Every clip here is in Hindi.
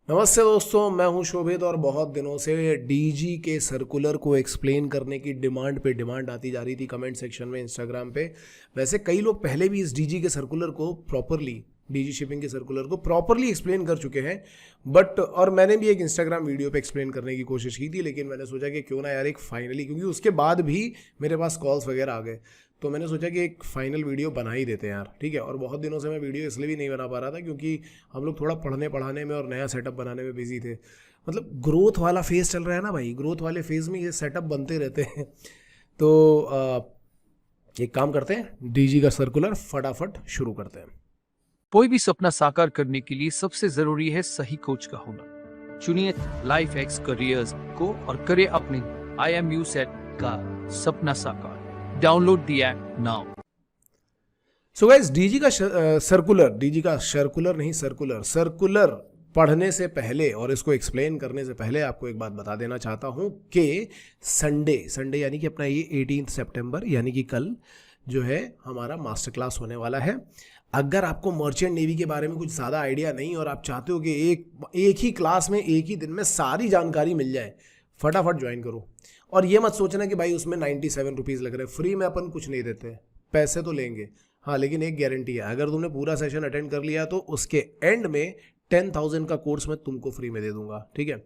नमस्ते दोस्तों, मैं हूं शोभित और बहुत दिनों से डीजी के सर्कुलर को एक्सप्लेन करने की डिमांड पे डिमांड आती जा रही थी कमेंट सेक्शन में, इंस्टाग्राम पे। वैसे कई लोग पहले भी इस डीजी के सर्कुलर को प्रॉपरली, डीजी शिपिंग के सर्कुलर को प्रॉपरली एक्सप्लेन कर चुके हैं। बट और मैंने भी एक इंस्टाग्राम वीडियो पे एक्सप्लेन करने की कोशिश की थी, लेकिन मैंने सोचा कि क्यों ना यार एक फाइनली, क्योंकि उसके बाद भी मेरे पास कॉल्स वगैरह आ गए, तो मैंने सोचा कि एक फाइनल वीडियो बना ही देते हैं यार। ठीक है। और बहुत दिनों से मैं वीडियो इसलिए भी नहीं बना पा रहा था क्योंकि हम लोग थोड़ा पढ़ने पढ़ाने में और नया सेटअप बनाने में बिजी थे। मतलब ग्रोथ वाला फेज़ चल रहा है ना भाई, ग्रोथ वाले फेज़ में ये सेटअप बनते रहते हैं। तो एक काम करते हैं, डीजी का सर्कुलर फटाफट शुरू करते हैं। कोई भी सपना साकार करने के लिए सबसे जरूरी है सही कोच का होना। चुनिए लाइफ एक्स करियर्स को और करें अपने IMU सेट का सपना साकार। Download the app now. So guys, DG का सर्कुलर, डीजी का सर्कुलर नहीं, सर्कुलर पढ़ने से पहले और इसको एक्सप्लेन करने से पहले आपको एक बात बता देना चाहता हूं कि संडे यानी कि अपना ये 18 सितंबर यानी कि कल जो है हमारा मास्टर क्लास होने वाला है। अगर आपको मर्चेंट नेवी के बारे में कुछ ज़्यादा आइडिया नहीं और आप चाहते हो कि एक ही क्लास में एक ही दिन में सारी जानकारी मिल जाए, फटाफट ज्वाइन करो। और ये मत सोचना कि भाई उसमें 97 रुपीज़ लग रहे हैं। फ्री में अपन कुछ नहीं देते, पैसे तो लेंगे हाँ, लेकिन एक गारंटी है, अगर तुमने पूरा सेशन अटेंड कर लिया तो उसके एंड में 10,000 का कोर्स मैं तुमको फ्री में दे दूंगा। ठीक है।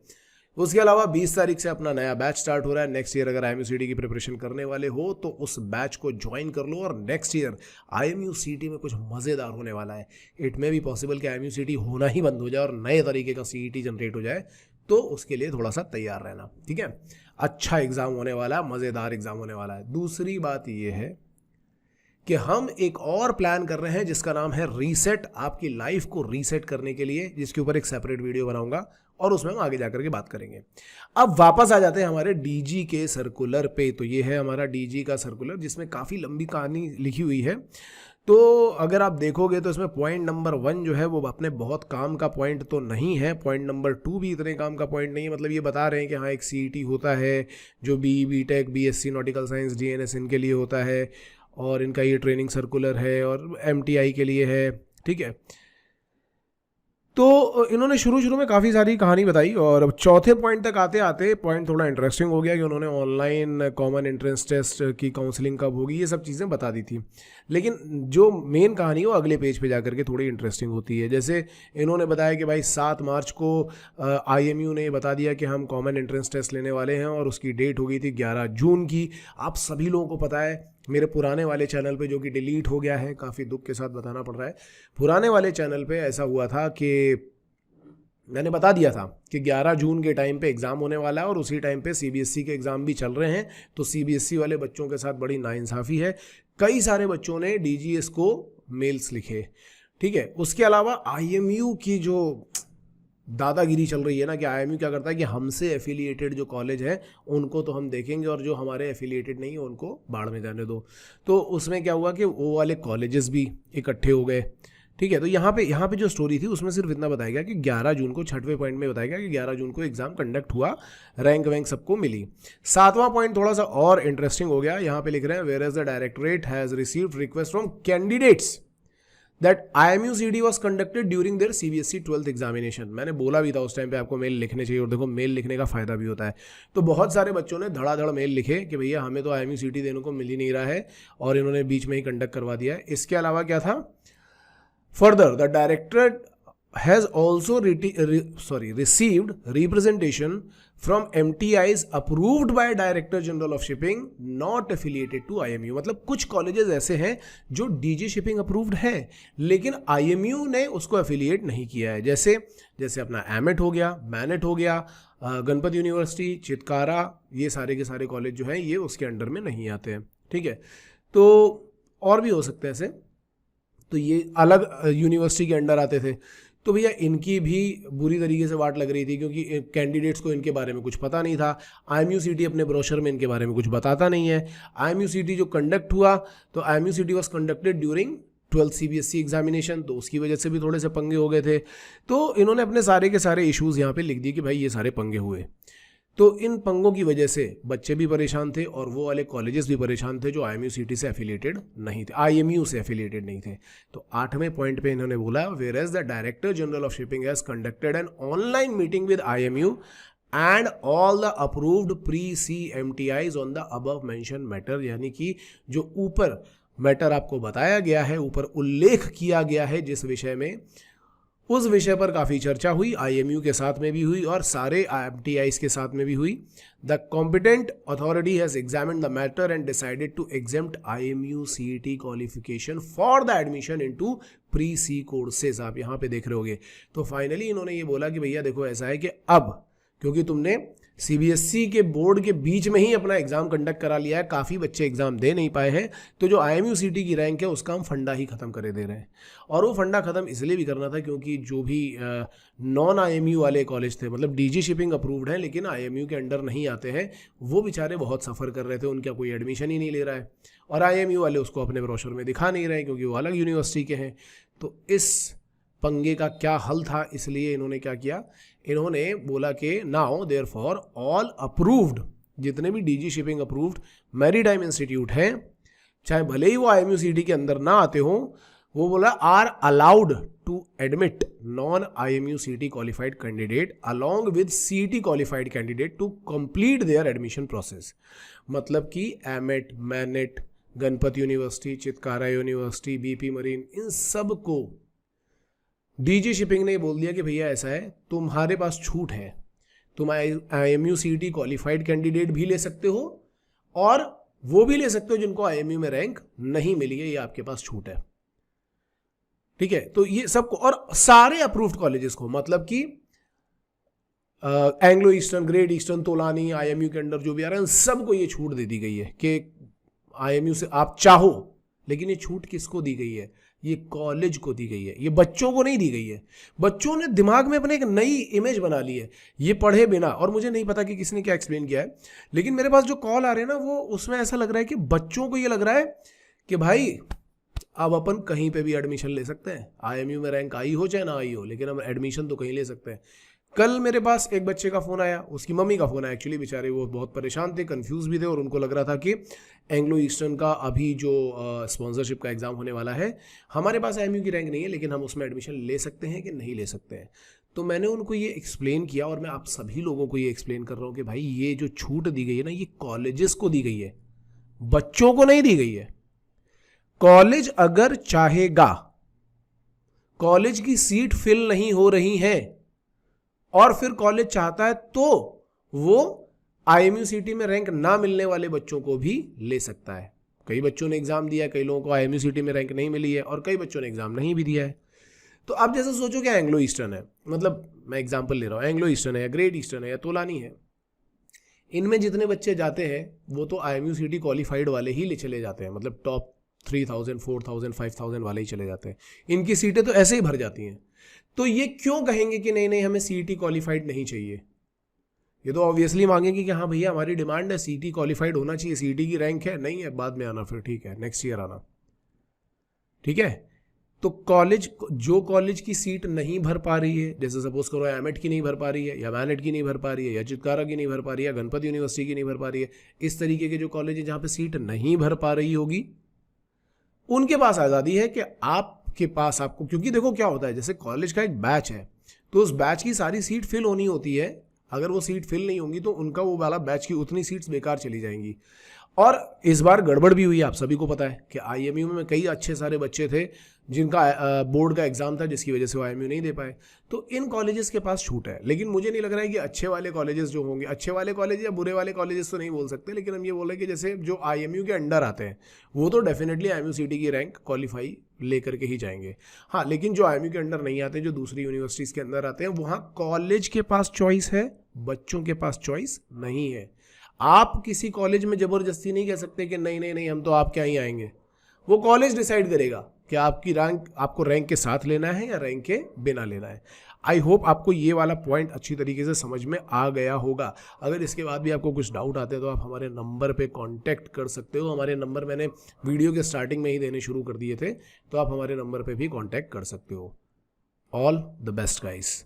उसके अलावा 20 तारीख से अपना नया बैच स्टार्ट हो रहा है। नेक्स्ट ईयर अगर IMU-CT की प्रिपरेशन करने वाले हो तो उस बैच को ज्वाइन कर लो। और नेक्स्ट ईयर IMU-CT में कुछ मज़ेदार होने वाला है। इट में भी पॉसिबल कि IMU-CT होना ही बंद हो जाए और नए तरीके का CET जनरेट हो जाए, तो उसके लिए थोड़ा सा तैयार रहना। ठीक है। अच्छा एग्जाम होने वाला है, मज़ेदार एग्जाम होने वाला है। दूसरी बात यह है कि हम एक और प्लान कर रहे हैं जिसका नाम है रीसेट, आपकी लाइफ को रीसेट करने के लिए, जिसके ऊपर एक सेपरेट वीडियो बनाऊंगा और उसमें हम आगे जाकर के बात करेंगे। अब वापस आ जाते हैं हमारे डीजी के सर्कुलर पे। तो ये है हमारा डीजी का सर्कुलर जिसमें काफ़ी लंबी कहानी लिखी हुई है। तो अगर आप देखोगे तो इसमें पॉइंट नंबर 1 जो है वो अपने बहुत काम का पॉइंट तो नहीं है, पॉइंट नंबर 2 भी इतने काम का पॉइंट नहीं है। मतलब ये बता रहे हैं कि हाँ एक CET होता है जो BTech BSc nautical science DNS इनके लिए होता है, और इनका ये ट्रेनिंग सर्कुलर है और MTI के लिए है। ठीक है। तो इन्होंने शुरू में काफ़ी सारी कहानी बताई और अब चौथे पॉइंट तक आते आते पॉइंट थोड़ा इंटरेस्टिंग हो गया कि उन्होंने ऑनलाइन कॉमन एंट्रेंस टेस्ट की काउंसलिंग कब होगी, ये सब चीज़ें बता दी थी। लेकिन जो मेन कहानी है वो अगले पेज पे जाकर के थोड़ी इंटरेस्टिंग होती है। जैसे इन्होंने बताया कि भाई 7 मार्च को IMU ने बता दिया कि हम कॉमन एंट्रेंस टेस्ट लेने वाले हैं और उसकी डेट हो गई थी 11 जून की। आप सभी लोगों को पता है, मेरे पुराने वाले चैनल पे जो कि डिलीट हो गया है, काफ़ी दुख के साथ बताना पड़ रहा है, पुराने वाले चैनल पे ऐसा हुआ था कि मैंने बता दिया था कि 11 जून के टाइम पे एग्ज़ाम होने वाला है और उसी टाइम पे CBSE के एग्ज़ाम भी चल रहे हैं। तो CBSE वाले बच्चों के साथ बड़ी नाइंसाफ़ी है, कई सारे बच्चों ने DGS को मेल्स लिखे। ठीक है। उसके अलावा IMU की जो दादागिरी चल रही है ना, कि IMU क्या करता है कि हमसे एफिलिएटेड जो कॉलेज है उनको तो हम देखेंगे और जो हमारे एफिलिएटेड नहीं है उनको बाढ़ में जाने दो। तो उसमें क्या हुआ कि वो वाले कॉलेजेस भी इकट्ठे हो गए। ठीक है। तो यहाँ पे जो स्टोरी थी उसमें सिर्फ इतना बताया गया कि 11 जून को, 6वें पॉइंट में बताया गया कि 11 जून को एग्जाम कंडक्ट हुआ, रैंक वैंक सबको मिली। 7वां पॉइंट थोड़ा सा और इंटरेस्टिंग हो गया। यहाँ पे लिख रहे हैं whereas the directorate has received request from candidates that IMU-CT was conducted during their CBSE 12th examination. मैंने बोला भी था उस टाइम पे आपको मेल लिखने चाहिए, और देखो मेल लिखने का फ़ायदा भी होता है। तो बहुत सारे बच्चों ने धड़ाधड़ मेल लिखे कि भैया हमें तो IMU-CT देने को मिल ही नहीं रहा है, और इन्होंने बीच में ही कंडक्ट करवा दिया है। इसके अलावा क्या था, further the directorate has also received representation from MTIs approved by Director General of Shipping not affiliated to IMU। मतलब कुछ कॉलेजेस ऐसे हैं जो DG शिपिंग अप्रूव्ड है लेकिन IMU ने उसको एफिलिएट नहीं किया है। जैसे अपना एमेट हो गया, मैनेट हो गया, गणपत यूनिवर्सिटी, चितकारा, ये सारे के सारे कॉलेज जो हैं ये उसके अंडर में नहीं आते हैं। ठीक है। तो और भी हो सकते हैं ऐसे, तो ये अलग यूनिवर्सिटी के अंडर आते थे। तो भैया इनकी भी बुरी तरीके से वाट लग रही थी क्योंकि कैंडिडेट्स को इनके बारे में कुछ पता नहीं था। IMU-CT अपने ब्रोशर में इनके बारे में कुछ बताता नहीं है। IMU-CT जो कंडक्ट हुआ तो IMU-CT was conducted during 12th CBSE examination, तो उसकी वजह से भी थोड़े से पंगे हो गए थे। तो इन्होंने अपने सारे के सारे इश्यूज़ यहाँ पे लिख दिए कि भाई ये सारे पंगे हुए। तो इन पंगों की वजह से बच्चे भी परेशान थे और वो वाले कॉलेजेस भी परेशान थे जो IMU-CT से एफिलिएटेड नहीं थे, IMU से एफिलिएटेड नहीं थे। तो 8वें पॉइंट पे इन्होंने बोला, whereas the director general of shipping has conducted an online meeting with IMU and all the approved pre-CMTIs on the above mention matter, यानी कि जो ऊपर मैटर आपको बताया गया है, ऊपर उल्लेख किया गया है जिस विषय में, उस विषय पर काफ़ी चर्चा हुई, IMU के साथ में भी हुई और सारे IMTIs के साथ में भी हुई। The competent authority has examined the matter and decided to exempt IMU-CET qualification for the admission into pre-C courses. आप यहाँ पे देख रहे होगे। तो फाइनली इन्होंने ये बोला कि भैया देखो ऐसा है कि अब क्योंकि तुमने CBSE के बोर्ड के बीच में ही अपना एग्जाम कंडक्ट करा लिया है, काफ़ी बच्चे एग्जाम दे नहीं पाए हैं, तो जो IMU-CT की रैंक है उसका हम फंडा ही ख़त्म करे दे रहे हैं। और वो फंडा ख़त्म इसलिए भी करना था क्योंकि जो भी नॉन IMU वाले कॉलेज थे, मतलब DG शिपिंग अप्रूव्ड हैं लेकिन IMU के अंडर नहीं आते हैं, वो बेचारे बहुत सफ़र कर रहे थे, उनका कोई एडमिशन ही नहीं ले रहा है और IMU वाले उसको अपने ब्रोशर में दिखा नहीं रहे क्योंकि वो अलग यूनिवर्सिटी के हैं। तो इस पंगे का क्या हल था, इसलिए इन्होंने क्या किया, इन्होंने बोला कि now therefore all approved, जितने भी DG shipping approved maritime institute हैं, चाहे भले ही वो IMU-CT के अंदर ना आते हों, वो बोला are allowed to admit non IMU-CT qualified candidate along with CET qualified candidate to complete their admission process. मतलब कि AMET, MANET, Ganpat university, Chitkara university, BP marine, इन सब को DG शिपिंग ने बोल दिया कि भैया ऐसा है, तुम्हारे पास छूट है, तुम IMU-CT क्वालिफाइड कैंडिडेट भी ले सकते हो और वो भी ले सकते हो जिनको IMU में रैंक नहीं मिली है, ये आपके पास छूट है। ठीक है, तो ये सबको और सारे अप्रूव्ड कॉलेजेस को, मतलब कि Anglo eastern, great eastern, Tolani, IMU के अंडर जो भी आ रहे हैं, सबको ये छूट दे दी गई है कि IMU से आप चाहो, लेकिन ये छूट किसको दी गई है, ये कॉलेज को दी गई है, ये बच्चों को नहीं दी गई है। बच्चों ने दिमाग में अपने एक नई इमेज बना ली है ये पढ़े बिना, और मुझे नहीं पता कि किसने क्या एक्सप्लेन किया है, लेकिन मेरे पास जो कॉल आ रहे हैं ना, वो उसमें ऐसा लग रहा है कि बच्चों को ये लग रहा है कि भाई अब अपन कहीं पे भी एडमिशन ले सकते हैं, IMU में रैंक आई हो चाहे ना आई हो, लेकिन हम एडमिशन तो कहीं ले सकते हैं। कल मेरे पास एक बच्चे का फ़ोन आया, उसकी मम्मी का फ़ोन आया, एक्चुअली बेचारे वो बहुत परेशान थे, कंफ्यूज भी थे और उनको लग रहा था कि एंग्लो ईस्टर्न का अभी जो स्पॉन्सरशिप का एग्ज़ाम होने वाला है, हमारे पास IMU की रैंक नहीं है लेकिन हम उसमें एडमिशन ले सकते हैं कि नहीं ले सकते हैं। तो मैंने उनको ये एक्सप्लेन किया और मैं आप सभी लोगों को ये एक्सप्लेन कर रहा हूँ कि भाई ये जो छूट दी गई है ना, ये कॉलेजेस को दी गई है, बच्चों को नहीं दी गई है। कॉलेज अगर चाहेगा, कॉलेज की सीट फिल नहीं हो रही है और फिर कॉलेज चाहता है तो वो IMU-CT में रैंक ना मिलने वाले बच्चों को भी ले सकता है। कई बच्चों ने एग्जाम दिया है, कई लोगों को IMU-CT में रैंक नहीं मिली है और कई बच्चों ने एग्जाम नहीं भी दिया है। तो आप जैसे सोचो कि एंग्लो ईस्टर्न है, मतलब मैं एग्जाम्पल ले रहा हूँ, एंग्लो ईस्टर्न है या ग्रेट ईस्टर्न है या तोलानी है, इनमें जितने बच्चे जाते हैं वो तो IMU-CT क्वालिफाइड वाले ही ले चले जाते हैं, मतलब टॉप 3000, 4000, 5000 वाले ही चले जाते हैं, इनकी सीटें तो ऐसे ही भर जाती हैं। तो ये क्यों कहेंगे कि नहीं नहीं हमें CET क्वालिफाइड नहीं चाहिए? ये तो ऑब्वियसली मांगेंगे कि हाँ भैया हमारी डिमांड है, CET क्वालिफाइड होना चाहिए, CET की रैंक है, नहीं है बाद में आना, फिर ठीक है नेक्स्ट ईयर आना, ठीक है। तो कॉलेज, जो कॉलेज की सीट नहीं भर पा रही है, जैसे सपोज करो एमेट की नहीं भर पा रही है या मैनेट की नहीं भर पा रही है या चितकारा की नहीं भर पा रही है या गणपत यूनिवर्सिटी की नहीं भर पा रही है, इस तरीके के जो कॉलेज है जहाँ पे सीट नहीं भर पा रही होगी, उनके पास आज़ादी है कि आपके पास आपको, क्योंकि देखो क्या होता है, जैसे कॉलेज का एक बैच है तो उस बैच की सारी सीट फिल होनी होती है, अगर वो सीट फिल नहीं होंगी तो उनका वो वाला बैच की उतनी सीट्स बेकार चली जाएंगी। और इस बार गड़बड़ भी हुई, आप सभी को पता है कि IMU में कई अच्छे सारे बच्चे थे जिनका बोर्ड का एग्जाम था जिसकी वजह से वो IMU नहीं दे पाए। तो इन कॉलेजेस के पास छूट है, लेकिन मुझे नहीं लग रहा है कि अच्छे वाले कॉलेजेस जो होंगे, अच्छे वाले कॉलेज या बुरे वाले कॉलेजेस तो नहीं बोल सकते, लेकिन हम ये बोल रहे हैं कि जैसे जो IMU के अंडर आते हैं वो तो डेफिनेटली IMU-CT की रैंक क्वालिफाई लेकर के ही जाएंगे। हाँ, लेकिन जो IMU के अंडर नहीं आते, जो दूसरी यूनिवर्सिटीज़ के अंदर आते हैं, वहाँ कॉलेज के पास चॉइस है, बच्चों के पास चॉइस नहीं है। आप किसी कॉलेज में ज़बरदस्ती नहीं कह सकते कि नहीं नहीं नहीं हम तो आपके यहाँ ही आएंगे, वो कॉलेज डिसाइड करेगा कि आपकी रैंक, आपको रैंक के साथ लेना है या रैंक के बिना लेना है। आई होप आपको ये वाला पॉइंट अच्छी तरीके से समझ में आ गया होगा। अगर इसके बाद भी आपको कुछ डाउट आते हैं तो आप हमारे नंबर पे कांटेक्ट कर सकते हो। हमारे नंबर मैंने वीडियो के स्टार्टिंग में ही देने शुरू कर दिए थे, तो आप हमारे नंबर पे भी कांटेक्ट कर सकते हो। All the best guys.